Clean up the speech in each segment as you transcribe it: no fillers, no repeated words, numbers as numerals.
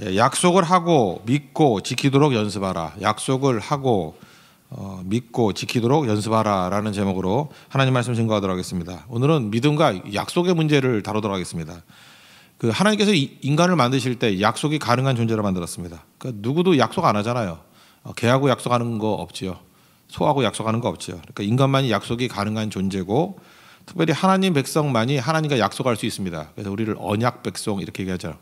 약속을 하고 믿고 지키도록 연습하라. 약속을 하고 믿고 지키도록 연습하라라는 제목으로 하나님 말씀 증거하도록 하겠습니다. 오늘은 믿음과 약속의 문제를 다루도록 하겠습니다. 하나님께서 인간을 만드실 때 약속이 가능한 존재로 만들었습니다. 누구도 약속 안 하잖아요. 개하고 약속하는 거 없지요. 소하고 약속하는 거 없지요. 그러니까 인간만이 약속이 가능한 존재고, 특별히 하나님 백성만이 하나님과 약속할 수 있습니다. 그래서 우리를 언약 백성 이렇게 얘기하죠.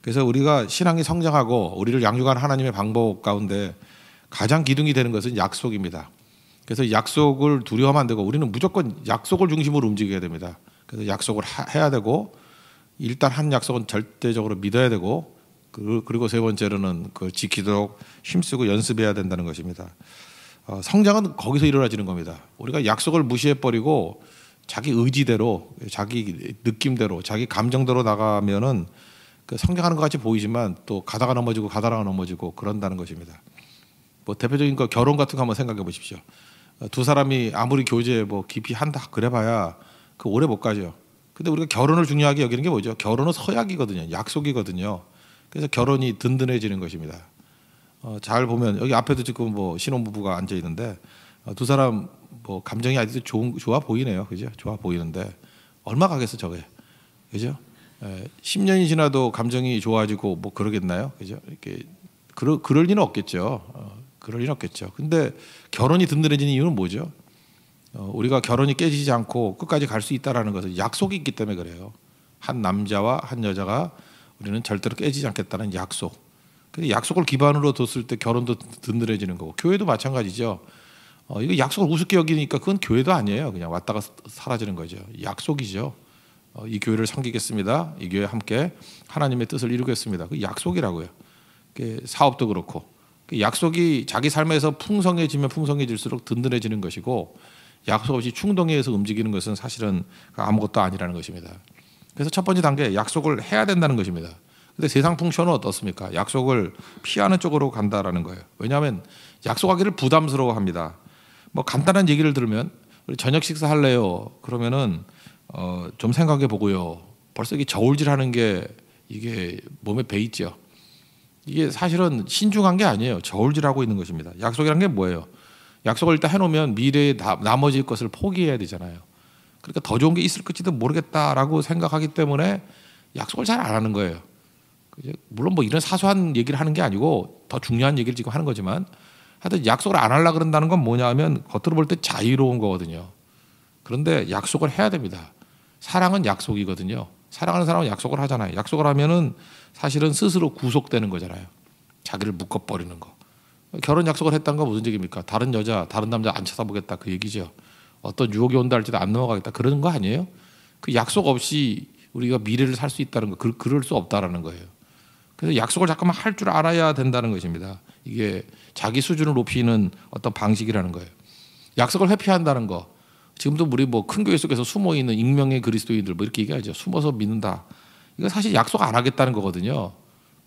그래서 우리가 신앙이 성장하고 우리를 양육한 하나님의 방법 가운데 가장 기둥이 되는 것은 약속입니다. 그래서 약속을 두려워하면 안 되고 우리는 무조건 약속을 중심으로 움직여야 됩니다. 그래서 약속을 해야 되고, 일단 한 약속은 절대적으로 믿어야 되고, 그리고 세 번째로는 그 지키도록 힘쓰고 연습해야 된다는 것입니다. 성장은 거기서 이루어지는 겁니다. 우리가 약속을 무시해버리고 자기 의지대로, 자기 느낌대로, 자기 감정대로 나가면은 성장하는 것 같이 보이지만 또 가다가 넘어지고 그런다는 것입니다. 대표적인 거 결혼 같은 거 한번 생각해 보십시오. 두 사람이 아무리 교제 깊이 한다 그래봐야 오래 못 가죠. 근데 우리가 결혼을 중요하게 여기는 게 뭐죠? 결혼은 서약이거든요. 약속이거든요. 그래서 결혼이 든든해지는 것입니다. 잘 보면 여기 앞에도 지금 신혼부부가 앉아 있는데 두 사람 감정이 아직도 좋아 보이네요. 그죠? 좋아 보이는데 얼마 가겠어 저게. 그죠? 10년이 지나도 감정이 좋아지고 그러겠나요? 그죠? 이렇게 그럴 리는 없겠죠. 그럴 리는 없겠죠. 근데 결혼이 든든해지는 이유는 뭐죠? 우리가 결혼이 깨지지 않고 끝까지 갈 수 있다라는 것은 약속이 있기 때문에 그래요. 한 남자와 한 여자가 우리는 절대로 깨지지 않겠다는 약속. 근데 약속을 기반으로 뒀을 때 결혼도 든든해지는 거고, 교회도 마찬가지죠. 이거 약속을 우습게 여기니까 그건 교회도 아니에요. 그냥 왔다가 사라지는 거죠. 약속이죠. 이 교회를 섬기겠습니다. 이 교회 함께 하나님의 뜻을 이루겠습니다. 그 약속이라고요. 사업도 그렇고, 약속이 자기 삶에서 풍성해지면 풍성해질수록 든든해지는 것이고, 약속 없이 충동에 의해서 움직이는 것은 사실은 아무것도 아니라는 것입니다. 그래서 첫 번째 단계, 약속을 해야 된다는 것입니다. 근데 세상 풍토는 어떻습니까? 약속을 피하는 쪽으로 간다라는 거예요. 왜냐하면 약속하기를 부담스러워합니다. 간단한 얘기를 들으면 우리 저녁 식사 할래요? 그러면은 좀 생각해 보고요. 벌써 이게 저울질하는 게 이게 몸에 배 있죠. 이게 사실은 신중한 게 아니에요. 저울질하고 있는 것입니다. 약속이라는 게 뭐예요? 약속을 일단 해놓으면 미래의 나머지 것을 포기해야 되잖아요. 그러니까 더 좋은 게 있을지도 모르겠다라고 생각하기 때문에 약속을 잘 안 하는 거예요. 물론 이런 사소한 얘기를 하는 게 아니고 더 중요한 얘기를 지금 하는 거지만, 하여튼 약속을 안 하려고 그런다는 건 뭐냐 하면 겉으로 볼 때 자유로운 거거든요. 그런데 약속을 해야 됩니다. 사랑은 약속이거든요. 사랑하는 사람은 약속을 하잖아요. 약속을 하면은 사실은 스스로 구속되는 거잖아요. 자기를 묶어버리는 거. 결혼 약속을 했다는 건 무슨 얘기입니까? 다른 여자, 다른 남자 안 쳐다보겠다 그 얘기죠. 어떤 유혹이 온다 할지도 안 넘어가겠다 그러는 거 아니에요? 그 약속 없이 우리가 미래를 살 수 있다는 거, 그럴 수 없다라는 거예요. 그래서 약속을 잠깐만 할 줄 알아야 된다는 것입니다. 이게 자기 수준을 높이는 어떤 방식이라는 거예요. 약속을 회피한다는 거. 지금도 우리 큰 교회 속에서 숨어 있는 익명의 그리스도인들 이렇게 얘기하죠. 숨어서 믿는다. 이거 사실 약속 안 하겠다는 거거든요.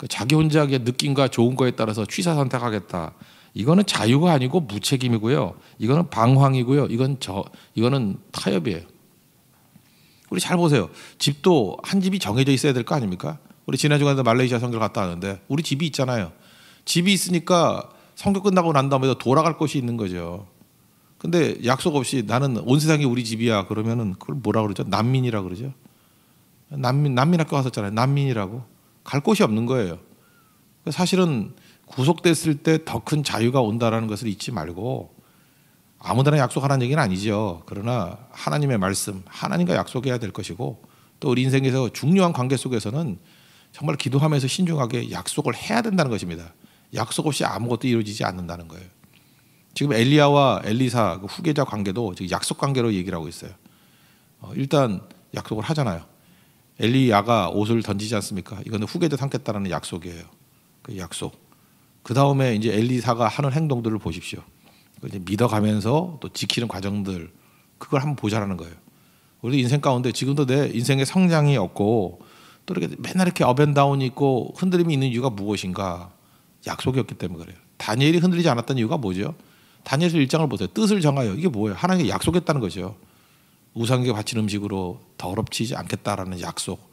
자기 혼자의 느낌과 좋은 거에 따라서 취사 선택하겠다. 이거는 자유가 아니고 무책임이고요. 이거는 방황이고요. 이거는 타협이에요. 우리 잘 보세요. 집도 한 집이 정해져 있어야 될 거 아닙니까? 우리 지난 주간에 말레이시아 선교를 갔다 왔는데 우리 집이 있잖아요. 집이 있으니까 선교 끝나고 난 다음에 돌아갈 곳이 있는 거죠. 근데 약속 없이 나는 온 세상이 우리 집이야 그러면은 그걸 뭐라 그러죠? 난민이라 그러죠. 난민 학교 갔었잖아요. 난민이라고. 갈 곳이 없는 거예요. 사실은 구속됐을 때 더 큰 자유가 온다라는 것을 잊지 말고, 아무데나 약속하라는 얘기는 아니죠. 그러나 하나님의 말씀, 하나님과 약속해야 될 것이고, 또 우리 인생에서 중요한 관계 속에서는 정말 기도하면서 신중하게 약속을 해야 된다는 것입니다. 약속 없이 아무것도 이루어지지 않는다는 거예요. 지금 엘리야와 엘리사 후계자 관계도 지금 약속 관계로 얘기를 하고 있어요. 일단 약속을 하잖아요. 엘리야가 옷을 던지지 않습니까? 이거는 후계자 삼겠다라는 약속이에요. 그 약속. 그 다음에 이제 엘리사가 하는 행동들을 보십시오. 이제 믿어가면서 또 지키는 과정들, 그걸 한번 보자라는 거예요. 우리 인생 가운데 지금도 내 인생의 성장이 없고 또 이렇게 맨날 이렇게 업앤다운이 있고 흔들림이 있는 이유가 무엇인가? 약속이 없기 때문에 그래요. 다니엘이 흔들리지 않았던 이유가 뭐죠? 다니엘서 1장을 보세요. 뜻을 정하여. 이게 뭐예요? 하나님께 약속했다는 거죠. 우상에게 바친 음식으로 더럽히지 않겠다라는 약속.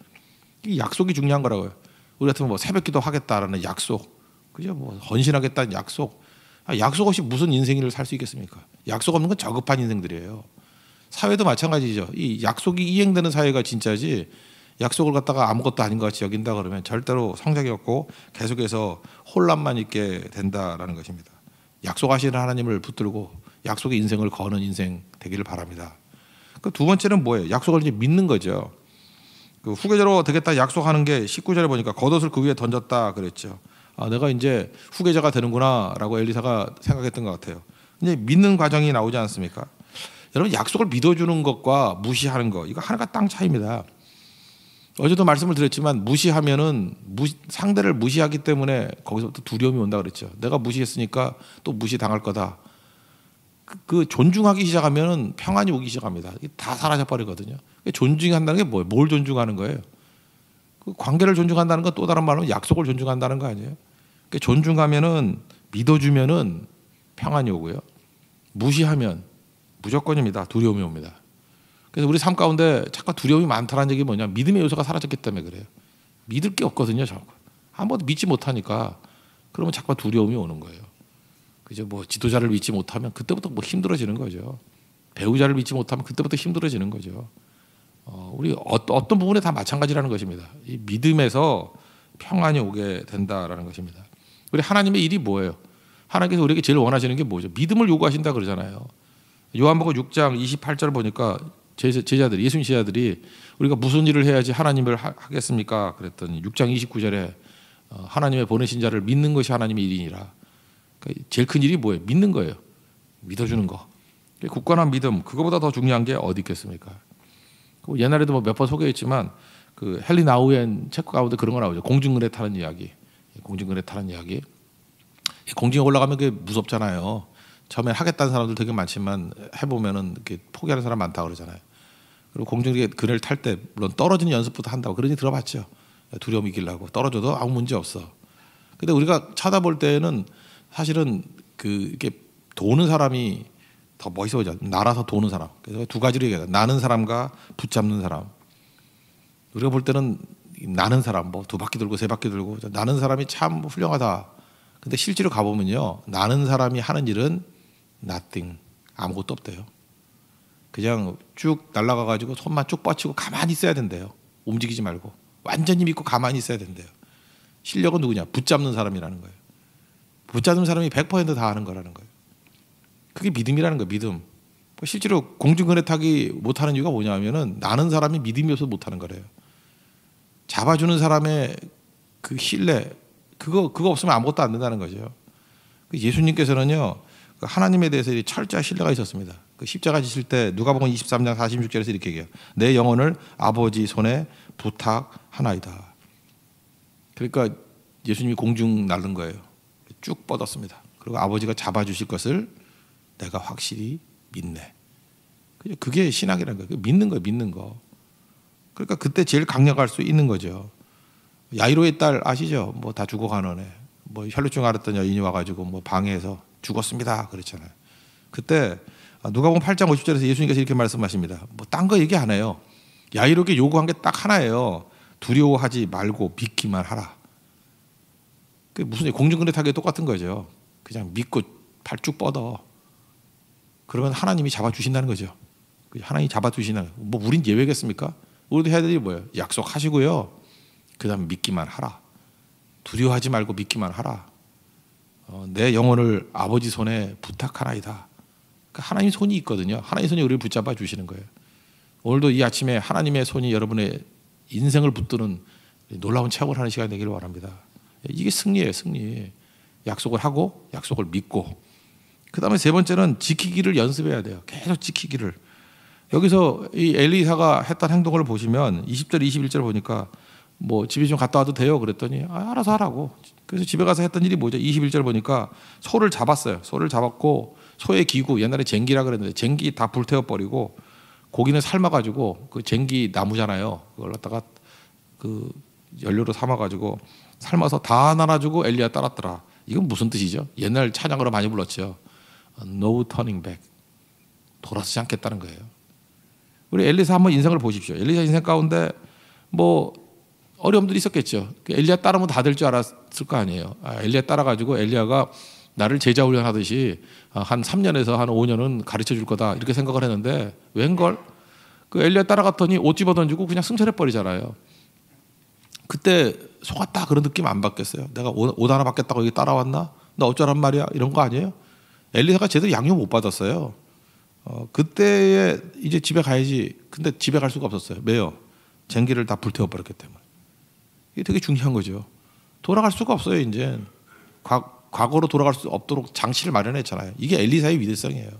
이 약속이 중요한 거라고요. 우리 같으면 뭐 새벽기도 하겠다라는 약속, 그죠? 뭐 헌신하겠다는 약속. 약속 없이 무슨 인생을 살 수 있겠습니까? 약속 없는 건 저급한 인생들이에요. 사회도 마찬가지죠. 이 약속이 이행되는 사회가 진짜지, 약속을 갖다가 아무것도 아닌 것 같이 여긴다 그러면 절대로 성장이 없고 계속해서 혼란만 있게 된다라는 것입니다. 약속하시는 하나님을 붙들고 약속의 인생을 거는 인생 되기를 바랍니다. 그 두 번째는 뭐예요? 약속을 이제 믿는 거죠. 그 후계자로 되겠다 약속하는 게 19절에 보니까 겉옷을 그 위에 던졌다 그랬죠. 내가 이제 후계자가 되는구나라고 엘리사가 생각했던 것 같아요. 이제 믿는 과정이 나오지 않습니까? 여러분, 약속을 믿어주는 것과 무시하는 것, 이거 하나가 땅 차이입니다. 어제도 말씀을 드렸지만 무시하면은 상대를 무시하기 때문에 거기서부터 두려움이 온다 그랬죠. 내가 무시했으니까 또 무시당할 거다. 그 존중하기 시작하면은 평안이 오기 시작합니다. 다 사라져 버리거든요. 존중한다는 게 뭐예요? 뭘 존중하는 거예요? 그 관계를 존중한다는 건 또 다른 말로 약속을 존중한다는 거 아니에요? 그러니까 존중하면은, 믿어주면은 평안이 오고요. 무시하면 무조건입니다. 두려움이 옵니다. 그래서 우리 삶 가운데 잠깐 두려움이 많다는 얘기 뭐냐? 믿음의 요소가 사라졌기 때문에 그래요. 믿을 게 없거든요. 자꾸 아무것도 믿지 못하니까. 그러면 자꾸 두려움이 오는 거예요. 그죠? 뭐 지도자를 믿지 못하면 그때부터 뭐 힘들어지는 거죠. 배우자를 믿지 못하면 그때부터 힘들어지는 거죠. 우리 어떤 부분에 다 마찬가지라는 것입니다. 이 믿음에서 평안이 오게 된다라는 것입니다. 우리 하나님의 일이 뭐예요? 하나님께서 우리에게 제일 원하시는 게 뭐죠? 믿음을 요구하신다 그러잖아요. 요한복음 6장 28절 보니까 제자들이, 예수님 제자들이 우리가 무슨 일을 해야지 하나님을 하겠습니까? 그랬더니 6장 29절에 하나님의 보내신 자를 믿는 것이 하나님의 일이니라. 그러니까 제일 큰 일이 뭐예요? 믿는 거예요. 믿어주는 거. 굳건한 믿음, 그거보다 더 중요한 게 어디 있겠습니까? 옛날에도 뭐 몇 번 소개했지만 그 헨리 나우엔 책 가운데 그런 거 나오죠. 공중근에 타는 이야기. 공중근에 타는 이야기. 공중에 올라가면 그게 무섭잖아요. 처음에 하겠다는 사람들 되게 많지만 해보면은 이렇게 포기하는 사람 많다 그러잖아요. 그리고 공중에 그네를 탈 때 물론 떨어지는 연습부터 한다고 그러니 들어봤죠. 두려움 이기려고. 떨어져도 아무 문제 없어. 근데 우리가 쳐다볼 때는 사실은 이게 도는 사람이 더 멋있어 보이죠. 날아서 도는 사람. 그래서 두 가지로 얘기해요. 나는 사람과 붙잡는 사람. 우리가 볼 때는 나는 사람, 뭐 두 바퀴 돌고 세 바퀴 돌고 나는 사람이 참 훌륭하다. 근데 실제로 가보면요, 나는 사람이 하는 일은 nothing, 아무것도 없대요. 그냥 쭉 날아가가지고 손만 쭉 뻗치고 가만히 있어야 된대요. 움직이지 말고 완전히 믿고 가만히 있어야 된대요. 실력은 누구냐? 붙잡는 사람이라는 거예요. 붙잡는 사람이 100%다 하는 거라는 거예요. 그게 믿음이라는 거예요. 믿음. 실제로 공중근해 타기 못하는 이유가 뭐냐면은 나는 사람이 믿음이 없어서 못하는 거래요. 잡아주는 사람의 그 신뢰, 그거 없으면 아무것도 안 된다는 거죠. 예수님께서는요, 하나님에 대해서 철저한 신뢰가 있었습니다. 그 십자가 지실 때 누가복음 23장 46절에서 이렇게 얘기해요. 내 영혼을 아버지 손에 부탁하나이다. 그러니까 예수님이 공중 날른 거예요. 쭉 뻗었습니다. 그리고 아버지가 잡아주실 것을 내가 확실히 믿네. 그게 신학이라는 거예요. 믿는 거예요. 믿는 거. 그러니까 그때 제일 강력할 수 있는 거죠. 야이로의 딸 아시죠? 뭐 다 죽어가는 애. 뭐 혈루증 앓았던 여인이 와가지고 뭐 방해해서 죽었습니다. 그랬잖아요. 그때 누가복음 8장 50절에서 예수님께서 이렇게 말씀하십니다. 뭐 딴 거 얘기 안 해요. 야이로에게 요구한 게 딱 하나예요. 두려워하지 말고 믿기만 하라. 그 무슨 공중근해 타기 똑같은 거죠. 그냥 믿고 팔 쭉 뻗어. 그러면 하나님이 잡아주신다는 거죠. 하나님이 잡아주시는, 뭐 우린 예외겠습니까? 우리도 해야 될 일이 뭐예요? 약속하시고요. 그 다음에 믿기만 하라. 두려워하지 말고 믿기만 하라. 내 영혼을 아버지 손에 부탁하나이다. 그러니까 하나님 손이 있거든요. 하나님 손이 우리를 붙잡아 주시는 거예요. 오늘도 이 아침에 하나님의 손이 여러분의 인생을 붙드는 놀라운 체험을 하는 시간이 되기를 바랍니다. 이게 승리예요. 승리. 약속을 하고 약속을 믿고, 그 다음에 세 번째는 지키기를 연습해야 돼요. 계속 지키기를. 여기서 이 엘리사가 했던 행동을 보시면 20절 21절 보니까 뭐 집에 좀 갔다 와도 돼요 그랬더니 알아서 하라고. 그래서 집에 가서 했던 일이 뭐죠? 21절 보니까 소를 잡았어요. 소를 잡았고 소의 기구, 옛날에 쟁기라 그랬는데 쟁기 다 불태워버리고 고기는 삶아가지고 그 쟁기 나무잖아요. 그걸 갖다가 그 연료로 삼아가지고 삶아서 다 나눠주고 엘리야 따랐더라. 이건 무슨 뜻이죠? 옛날 찬양으로 많이 불렀죠. No turning back. 돌아서지 않겠다는 거예요. 우리 엘리사 한번 인생을 보십시오. 엘리사 인생 가운데 뭐 어려움들이 있었겠죠. 엘리야 따르면 다 될 줄 알았을 거 아니에요. 엘리야 따라가지고 엘리야가 나를 제자 훈련하듯이 한 3년에서 한 5년은 가르쳐 줄 거다 이렇게 생각을 했는데 웬걸? 그 엘리야 따라갔더니 옷 집어 던지고 그냥 승천해 버리잖아요. 그때 속았다 그런 느낌 안 받겠어요? 내가 옷 하나 받겠다고 여기 따라왔나? 나 어쩌란 말이야? 이런 거 아니에요? 엘리야가 제대로 양육 못 받았어요. 그때에 이제 집에 가야지. 근데 집에 갈 수가 없었어요. 왜요? 쟁기를 다 불태워 버렸기 때문에. 이게 되게 중요한 거죠. 돌아갈 수가 없어요. 이제 과거로 돌아갈 수 없도록 장치를 마련했잖아요. 이게 엘리사의 위대성이에요.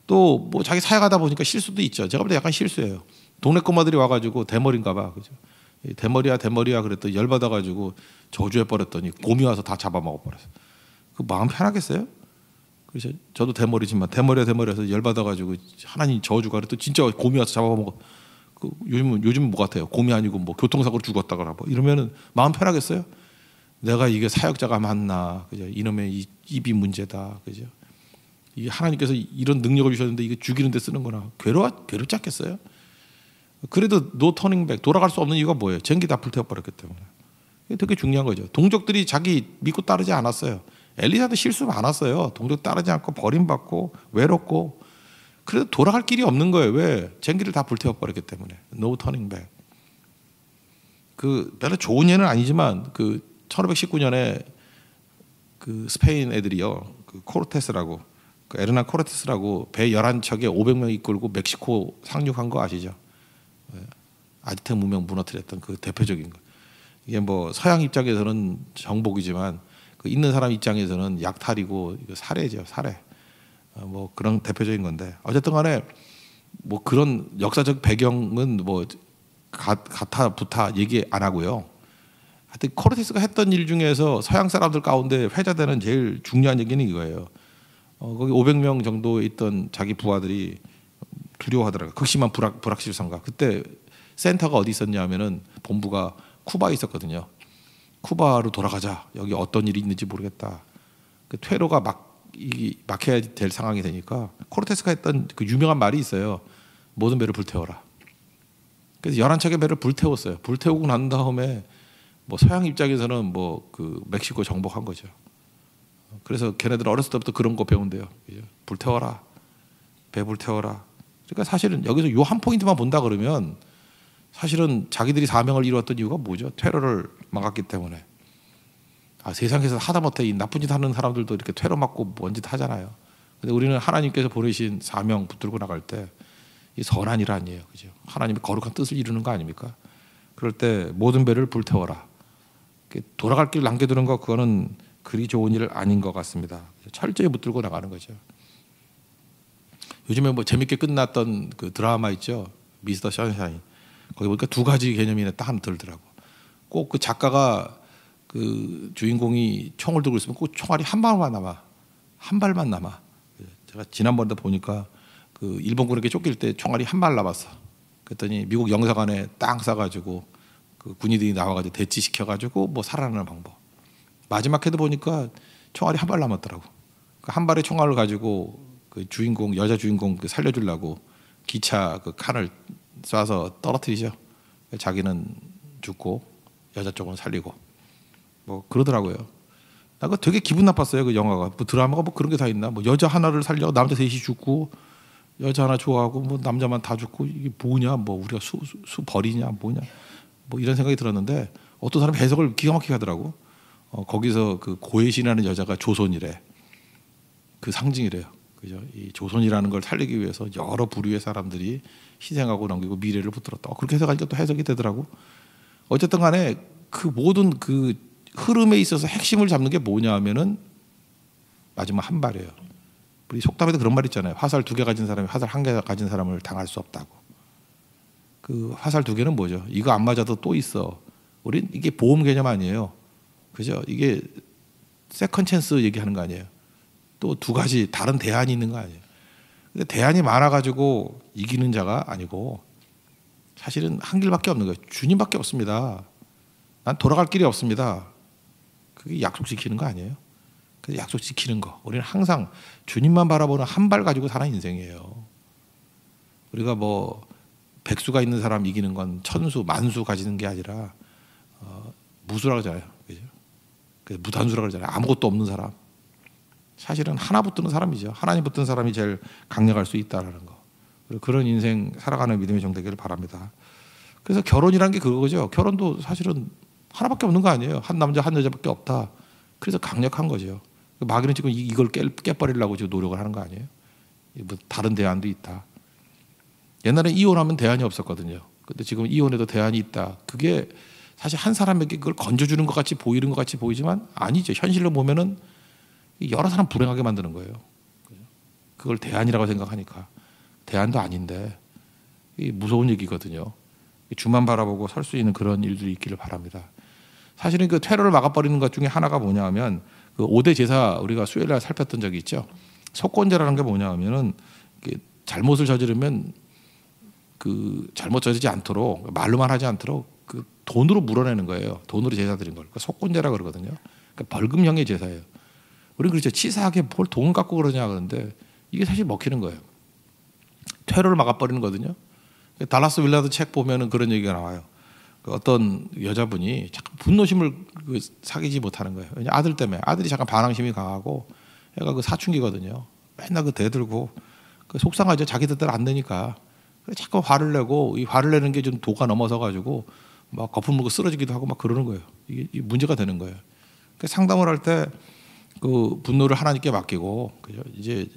또 뭐 자기 사역하다 보니까 실수도 있죠. 제가 볼 때 약간 실수예요. 동네 꼬마들이 와가지고 대머리인가 봐. 그죠? 대머리야 그랬더니 열받아가지고 저주해 버렸더니 곰이 와서 다 잡아먹어 버렸어요. 그 마음 편하겠어요? 그래서 저도 대머리지만 대머리해서 열받아가지고 하나님 저주가 그랬더니 진짜 곰이 와서 잡아먹어. 그 요즘 뭐 같아요? 곰이 아니고 뭐 교통사고로 죽었다거나 뭐 이러면은 마음 편하겠어요? 내가 이게 사역자가 맞나? 그죠? 이놈의 입이 문제다. 그죠? 이 하나님께서 이런 능력을 주셨는데 이거 죽이는 데 쓰는 거나 괴롭지 않겠어요? 그래도 노 터닝백 돌아갈 수 없는 이유가 뭐예요? 전기 다 불태워 버렸기 때문에. 이게 되게 중요한 거죠. 동족들이 자기 믿고 따르지 않았어요. 엘리사도 실수 많았어요. 동족 따르지 않고 버림받고 외롭고 그래도 돌아갈 길이 없는 거예요. 왜? 전기를 다 불태워 버렸기 때문에. 노 터닝백. 그 별로 좋은 예는 아니지만 그 1519년에 그 스페인 애들이요. 그 코르테스라고 그 에르난 코르테스라고 배 11척에 500명 이끌고 멕시코 상륙한 거 아시죠? 아즈텍 문명 무너뜨렸던 그 대표적인 거. 이게 뭐 서양 입장에서는 정복이지만 그 있는 사람 입장에서는 약탈이고 살해죠, 살해. 뭐 그런 대표적인 건데 어쨌든 간에 뭐 그런 역사적 배경은 뭐 가타 부타 얘기 안 하고요. 하여튼 코르테스가 했던 일 중에서 서양 사람들 가운데 회자되는 제일 중요한 얘기는 이거예요. 거기 500명 정도 있던 자기 부하들이 두려워하더라고요. 극심한 불확실성과. 그때 센터가 어디 있었냐면은 본부가 쿠바에 있었거든요. 쿠바로 돌아가자. 여기 어떤 일이 있는지 모르겠다. 그 퇴로가 막혀야 될 상황이 되니까 코르테스가 했던 그 유명한 말이 있어요. 모든 배를 불태워라. 그래서 11척의 배를 불태웠어요. 불태우고 난 다음에 뭐 서양 입장에서는 뭐 그 멕시코 정복한 거죠. 그래서 걔네들 어렸을 때부터 그런 거 배운대요. 불태워라. 배 불태워라. 그러니까 사실은 여기서 요 한 포인트만 본다 그러면 사실은 자기들이 사명을 이루었던 이유가 뭐죠? 테러를 막았기 때문에. 세상에서 하다못해 이 나쁜 짓 하는 사람들도 이렇게 테러 맞고 뭔 짓 하잖아요. 근데 우리는 하나님께서 보내신 사명 붙들고 나갈 때 이 선한 일 아니에요. 그죠? 하나님의 거룩한 뜻을 이루는 거 아닙니까? 그럴 때 모든 배를 불태워라. 돌아갈 길 남겨두는 거 그거는 그리 좋은 일 아닌 것 같습니다. 철저히 붙들고 나가는 거죠. 요즘에 뭐 재밌게 끝났던 그 드라마 있죠. 미스터 션샤인. 거기 보니까 두 가지 개념이 딱 하나 들더라고. 꼭 그 작가가 그 주인공이 총을 들고 있으면 꼭 총알이 한 발만 남아. 한 발만 남아. 제가 지난번에 보니까 그 일본군에게 쫓길 때 총알이 한 발 남았어. 그랬더니 미국 영사관에 땅 싸가지고 그 군인들이 나와가지고 대치시켜가지고 뭐 살아나는 방법. 마지막 해도 보니까 총알이 한 발 남았더라고. 그 한 발의 총알을 가지고 그 주인공 여자 주인공 그 살려주려고 기차 그 칸을 쏴서 떨어뜨리죠. 자기는 죽고 여자 쪽은 살리고 뭐 그러더라고요. 나 그거 되게 기분 나빴어요. 그 영화가 뭐 드라마가 뭐 그런 게 다 있나? 뭐 여자 하나를 살려 남자 셋이 죽고 여자 하나 좋아하고 뭐 남자만 다 죽고 이게 뭐냐? 뭐 우리가 수 버리냐? 뭐냐? 뭐 이런 생각이 들었는데 어떤 사람이 해석을 기가 막히게 하더라고. 거기서 그 고혜신이라는 여자가 조선이래. 그 상징이래요. 그죠? 이 조선이라는 걸 살리기 위해서 여러 부류의 사람들이 희생하고 남기고 미래를 붙들었다. 그렇게 해석하니까 또 해석이 되더라고. 어쨌든 간에 그 모든 그 흐름에 있어서 핵심을 잡는 게 뭐냐 하면은 마지막 한 발이에요. 우리 속담에도 그런 말 있잖아요. 화살 2개 가진 사람이 화살 1개 가진 사람을 당할 수 없다고. 그 화살 2개는 뭐죠? 이거 안 맞아도 또 있어. 우린 이게 보험 개념 아니에요. 그죠? 이게 세컨 찬스 얘기하는 거 아니에요. 또 2가지 다른 대안이 있는 거 아니에요. 근데 대안이 많아가지고 이기는 자가 아니고 사실은 한 길밖에 없는 거예요. 주님밖에 없습니다. 난 돌아갈 길이 없습니다. 그게 약속 지키는 거 아니에요? 그 약속 지키는 거. 우리는 항상 주님만 바라보는 한 발 가지고 사는 인생이에요. 우리가 뭐 백수가 있는 사람 이기는 건 천수, 만수 가지는 게 아니라 무수라고 하잖아요. 그죠? 무단수라고 하잖아요. 아무것도 없는 사람. 사실은 하나 붙드는 사람이죠. 하나님 붙든 사람이 제일 강력할 수 있다라는 거. 그런 인생 살아가는 믿음의 종 되기를 바랍니다. 그래서 결혼이란 게 그거죠. 결혼도 사실은 하나밖에 없는 거 아니에요. 한 남자 한 여자밖에 없다. 그래서 강력한 거죠. 마귀는 지금 이걸 깨버리려고 지금 노력을 하는 거 아니에요. 뭐 다른 대안도 있다. 옛날에 이혼하면 대안이 없었거든요. 근데 지금 이혼에도 대안이 있다. 그게 사실 한 사람에게 그걸 건져주는 것 같이 보이는 것 같이 보이지만 아니죠. 현실로 보면은 여러 사람 불행하게 만드는 거예요. 그걸 대안이라고 생각하니까 대안도 아닌데 무서운 얘기거든요. 주만 바라보고 설 수 있는 그런 일들이 있기를 바랍니다. 사실은 그 테러를 막아버리는 것 중에 하나가 뭐냐 하면 그 5대 제사 우리가 수요일 날 살폈던 적이 있죠. 속건제라는 게 뭐냐 하면은 잘못을 저지르면 그 잘못 저지르지 않도록 말로만 하지 않도록 그 돈으로 물어내는 거예요. 돈으로 제사 드린 걸. 속건제라 그러거든요. 그러니까 벌금형의 제사예요. 우리는 그렇죠. 치사하게 뭘 돈 갖고 그러냐 그러는데 이게 사실 먹히는 거예요. 테러를 막아버리는 거거든요. 달라스 윌라드 책 보면은 그런 얘기가 나와요. 어떤 여자분이 자꾸 분노심을 사귀지 못하는 거예요. 왜냐 아들 때문에. 아들이 잠깐 반항심이 강하고 애가 그 사춘기거든요. 맨날 그 대들고 그 속상하죠. 자기 뜻대로 안 되니까. 자꾸 화를 내고 이 화를 내는 게 좀 도가 넘어서 가지고 막 거품 물고 쓰러지기도 하고 막 그러는 거예요. 이게 문제가 되는 거예요. 그러니까 상담을 할 때 그 분노를 하나님께 맡기고 그죠? 이제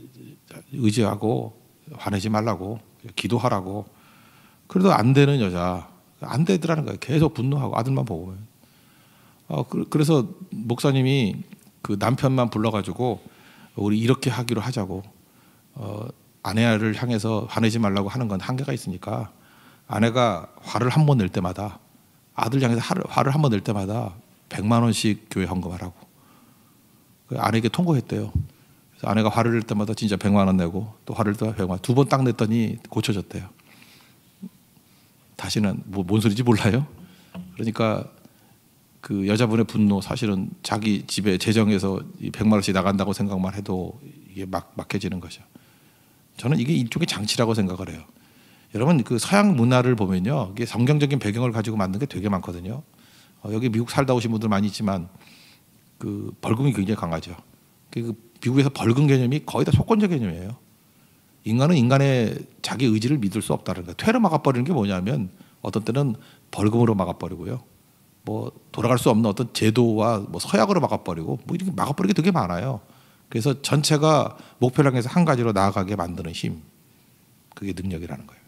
의지하고 화내지 말라고 기도하라고. 그래도 안 되는 여자 안 되더라는 거예요. 계속 분노하고 아들만 보고. 그래서 목사님이 그 남편만 불러가지고 우리 이렇게 하기로 하자고. 아내를 향해서 화내지 말라고 하는 건 한계가 있으니까 아내가 화를 한 번 낼 때마다 아들 향해서 화를 한 번 낼 때마다 100만 원씩 교회 헌금하라고. 아내에게 통고했대요. 그래서 아내가 화를 낼 때마다 진짜 100만 원 내고 또 화를 낼 때마다 100만 원. 2번 딱 냈더니 고쳐졌대요. 다시는 뭔 소리인지 몰라요. 그러니까 그 여자분의 분노 사실은 자기 집에 재정에서 100만 원씩 나간다고 생각만 해도 이게 막혀지는 거죠. 저는 이게 일종의 장치라고 생각을 해요. 여러분 그 서양 문화를 보면요, 이게 성경적인 배경을 가지고 만든 게 되게 많거든요. 여기 미국 살다 오신 분들 많이 있지만 그 벌금이 굉장히 강하죠. 그 미국에서 벌금 개념이 거의 다 속건제 개념이에요. 인간은 인간의 자기 의지를 믿을 수 없다는 거예요. 퇴로 막아버리는 게 뭐냐면 어떤 때는 벌금으로 막아버리고요. 뭐 돌아갈 수 없는 어떤 제도와 뭐 서약으로 막아버리고 뭐 이렇게 막아버리는 게 되게 많아요. 그래서 전체가 목표를 향해서 한 가지로 나아가게 만드는 힘, 그게 능력이라는 거예요.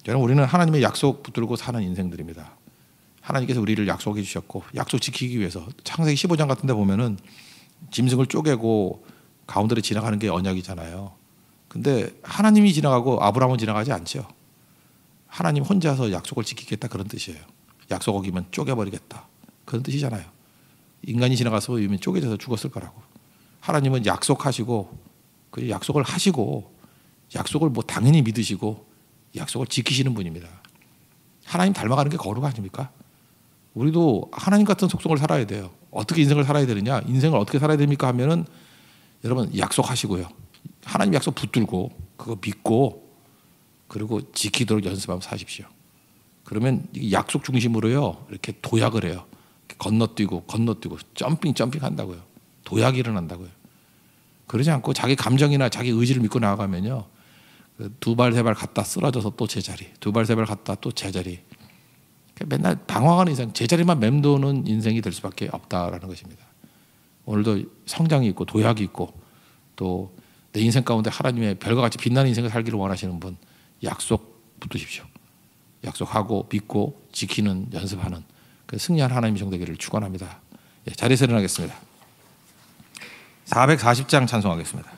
여러분 우리는 하나님의 약속 붙들고 사는 인생들입니다. 하나님께서 우리를 약속해 주셨고 약속 지키기 위해서 창세기 15장 같은 데 보면은 짐승을 쪼개고 가운데를 지나가는 게 언약이잖아요. 근데 하나님이 지나가고 아브라함은 지나가지 않죠. 하나님 혼자서 약속을 지키겠다 그런 뜻이에요. 약속 어기면 쪼개버리겠다 그런 뜻이잖아요. 인간이 지나가서 이미 쪼개져서 죽었을 거라고. 하나님은 약속하시고 그 약속을 하시고 약속을 뭐 당연히 믿으시고 약속을 지키시는 분입니다. 하나님 닮아가는 게 거룩 아닙니까? 우리도 하나님 같은 속성을 살아야 돼요. 어떻게 인생을 살아야 되느냐? 인생을 어떻게 살아야 됩니까? 하면은 여러분 약속하시고요. 하나님 약속 붙들고 그거 믿고 그리고 지키도록 연습하면 사십시오. 그러면 약속 중심으로요 이렇게 도약을 해요. 건너뛰고 점핑 한다고요. 도약이 일어난다고요. 그러지 않고 자기 감정이나 자기 의지를 믿고 나아가면요 2발 3발 갔다 쓰러져서 또 제자리, 2발 3발 갔다 또 제자리. 맨날 방황하는 인생, 제자리만 맴도는 인생이 될 수밖에 없다라는 것입니다. 오늘도 성장이 있고 도약이 있고 또 내 인생 가운데 하나님의 별과 같이 빛나는 인생을 살기를 원하시는 분 약속 붙드십시오. 약속하고 믿고 지키는 연습하는 그 승리한 하나님의 종 되기를 축원합니다. 자리에서 일어나겠습니다. 440장 찬송하겠습니다.